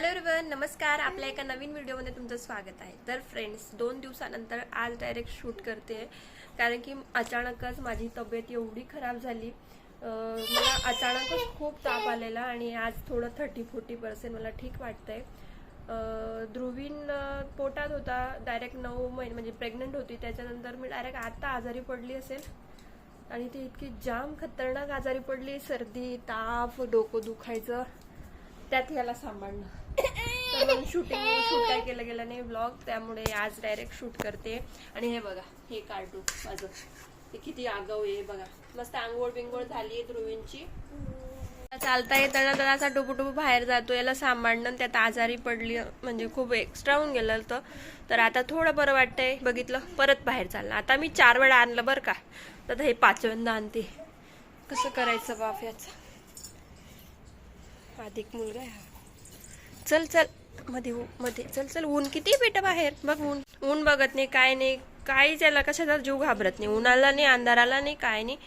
Hello everyone, नमस्कार. आपल्या एका नवीन व्हिडिओमध्ये तुमचं स्वागत आहे. तर फ्रेंड्स, 2 दिवसानंतर आज डायरेक्ट शूट करते कारण की अचानकच माझी तब्येत एवढी खराब झाली. मला अचानकच खूप ताप आलेला आणि आज थोडं 30-40% मला ठीक वाटतंय. ध्रुवीन पोटात होता डायरेक्ट 9 महिने म्हणजे प्रेग्नंट होती. त्याच्यानंतर मी डायरेक्ट आता आजारी पडली असेल आणि ती इतकी जाम खतरनाक आजारी पडली. सर्दी, ताप, डोकं दुखायचं, त्यात याला सांभाळणं. तर शूट काय केलं गेलं नाही ब्लॉग, त्यामुळे आज डायरेक्ट शूट करते. आणि हे बघा, हे कार्टून माझं ते किती आगाऊ आहे बघा. मस्त आंघोळ बिंगोळ झाली ध्रुवींची. चालता येताना तर असा टुबुटुबू बाहेर जातो. याला सांभाळणं, त्यात आजारी पडली म्हणजे खूप एक्स्ट्रा होऊन गेलं तर आता थोडं बरं वाटतंय. बघितलं, परत बाहेर चाललं. आता मी 4 वेळा आणलं बरं का, तर हे 5व्यांदा आणते. कसं करायचं बाप याचं. अधिक मुलगा आहे हा. चल चल मध्ये चल ऊन किती बेटा बाहेर बघ. ऊन बघत नाही, काय नाही, काहीच याला कशाचा जीव घाबरत नाही. उन्हाला नाही, अंधाराला नाही, काय नाही.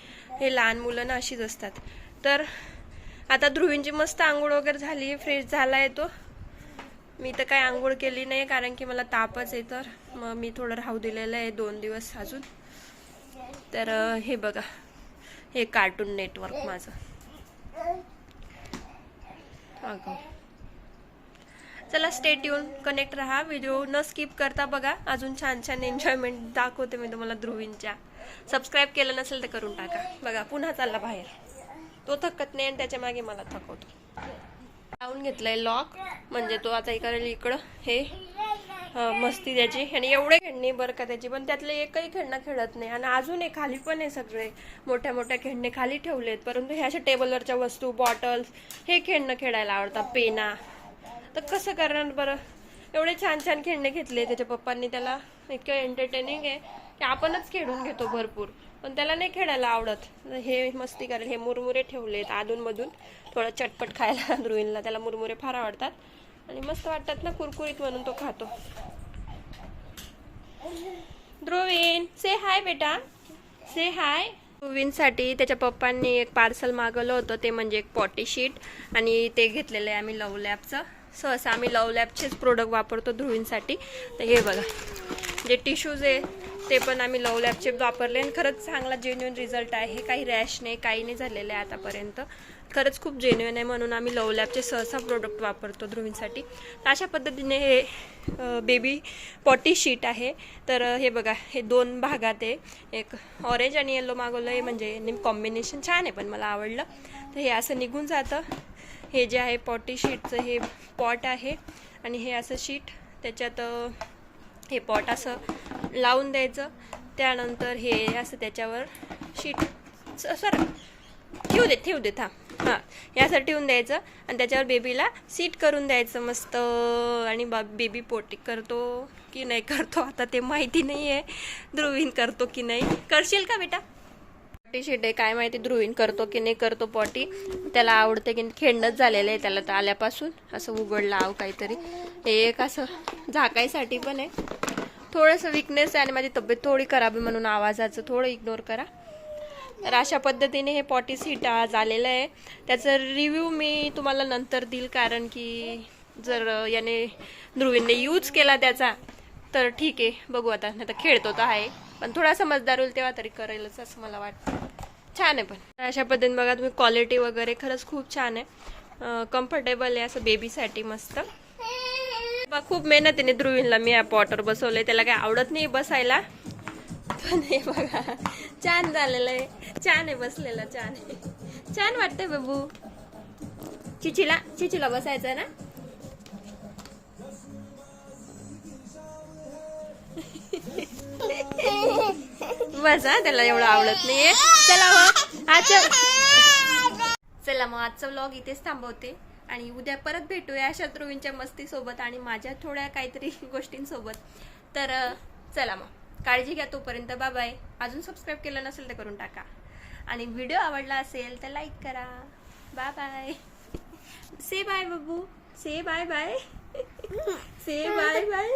हे लहान मुलं ना अशीच असतात. तर आता ध्रुवींची मस्त आंघोळ वगैरे झाली, फ्रेश झाला येतो. मी तर काय आंघोळ केली नाही कारण की मला तापच आहे. तर मग मी थोडं राहू दिलेलं आहे 2 दिवस अजून. तर हे बघा, हे कार्टून नेटवर्क माझं. चला, स्टे ट्यून, कनेक्ट रहा. व्हिडिओ न स्किप करता बघा. अजून छान छान एन्जॉयमेंट दाखवते मी तुम्हाला ध्रुवींच्या. सबस्क्राईब केलं नसेल तर करून टाका. बघा, पुन्हा चालला बाहेर. तो थकत नाही आणि त्याच्या मागे मला थकवतो. लावून घेतलंय लॉक, म्हणजे तो आता इकडं हे मस्ती त्याची. आणि एवढे खेळणे बरं का त्याची, पण त्यातले एकही खेळणं खेळत नाही. आणि अजून एक खाली पण आहे, सगळे मोठ्या मोठ्या खेळणे खाली ठेवलेत. परंतु ह्या अशा टेबलवरच्या वस्तू, बॉटल्स, हे खेळणं खेळायला आवडतात. पेना. तर कसं करणार बरं. एवढे छान छान खेळणे घेतले त्याच्या पप्पांनी. त्याला इतकं एंटरटेनिंग आहे की आपणच खेळून घेतो भरपूर, पण त्याला नाही खेळायला आवडत. हे मस्ती करेल. हे मुरमुरे ठेवलेत अधूनमधून थोडं चटपट खायला ध्रुवींला. त्याला मुरमुरे फार आवडतात आणि मस्त वाटतात ना, कुरकुरीत, म्हणून तो खातो. ध्रुवीन, से हाय बेटा, से हाय. ध्रुवींसाठी त्याच्या पप्पांनी एक पार्सल मागवलं होतं, ते म्हणजे एक पॉटी शीट. आणि ते घेतलेलं आहे आम्ही लव्ह लॅबचं. सहसा आम्ही लव्ह लॅबचेच प्रोडक्ट वापरतो ध्रुवींसाठी. तर हे बघा, जे टिश्यूज आहे ते पण आम्ही लव्ह लॅबचे वापरले आणि खरंच चांगला जेन्युइन रिझल्ट आहे. काही रॅश नाही, काही नाही झालेलं आहे आतापर्यंत. खरंच खूप जेन्युइन आहे, म्हणून आम्ही लव्ह लॅबचे सहसा प्रोडक्ट वापरतो ध्रुवींसाठी. तर अशा पद्धतीने हे बेबी पॉटी शीट आहे. तर हे बघा, हे 2 भागात आहे. एक ऑरेंज आणि येलो मागवलं आहे, म्हणजे कॉम्बिनेशन छान आहे, पण मला आवडलं. तर हे असं निघून जातं. हे जे आहे पॉटी शीटचं हे पॉट आहे आणि हे असं शीट, त्याच्यात हे पॉट असं लावून द्यायचं. त्यानंतर हे असं त्याच्यावर शीट सर ठेवू दे थांब. हां, हे असं ठेवून द्यायचं आणि त्याच्यावर बेबीला सीट करून द्यायचं मस्त. आणि बेबी पोटी करतो की नाही करतो आता ते माहिती नाही आहे. ध्रुवीन करतो की नाही. करशील का बेटा? पॉटी शीट आहे, काय माहिती ध्रुवीन करतो की नाही करतो पॉटी. त्याला आवडते की खेळणंच झालेलं आहे त्याला तर आल्यापासून. असं उघडलं आव काहीतरी. हे एक असं झाकायसाठी पण आहे. थोडंसं विकनेस आहे आणि माझी तब्येत थोडी खराब आहे, म्हणून आवाजाचं थोडं इग्नोर करा. तर अशा पद्धतीने हे पॉटी शीट आज आलेलं आहे. त्याचा रिव्ह्यू मी तुम्हाला नंतर देईल, कारण की जर याने ध्रुवींने यूज केला त्याचा तर ठीक आहे, बघू आता. नाही तर खेळतो तर आहे, पण थोडा समजदार होईल तेव्हा तरी करेलच असं मला वाटतं. छान आहे. पण अशा पद्धतीने बघा तुम्ही, क्वालिटी वगैरे खरंच खूप छान आहे. कम्फर्टेबल आहे असं बेबीसाठी मस्त. खूप मेहनतीने ध्रुवींला मी या पॉटवर बसवलंय. त्याला काय आवडत नाही बसायला, पण हे बघा छान झालेलं आहे. छान आहे बसलेला, छान आहे, छान वाटतंय बाबू. चिचीला बसायचं ना. बस हा, त्याला एवढं आवडत नाहीये. चला मग आजचा व्लॉग इथेच थांबवते आणि उद्या परत भेटूया अशा ध्रुवींच्या मस्ती सोबत आणि माझ्या थोड्या काहीतरी गोष्टींसोबत. तर चला मग, काळजी घ्या तोपर्यंत. Bye bye. अजून सबस्क्राईब केलं नसेल तर करून टाका आणि व्हिडिओ आवडला असेल तर लाईक करा. Bye bye. से बाय बाबू, say bye bye, say bye bye.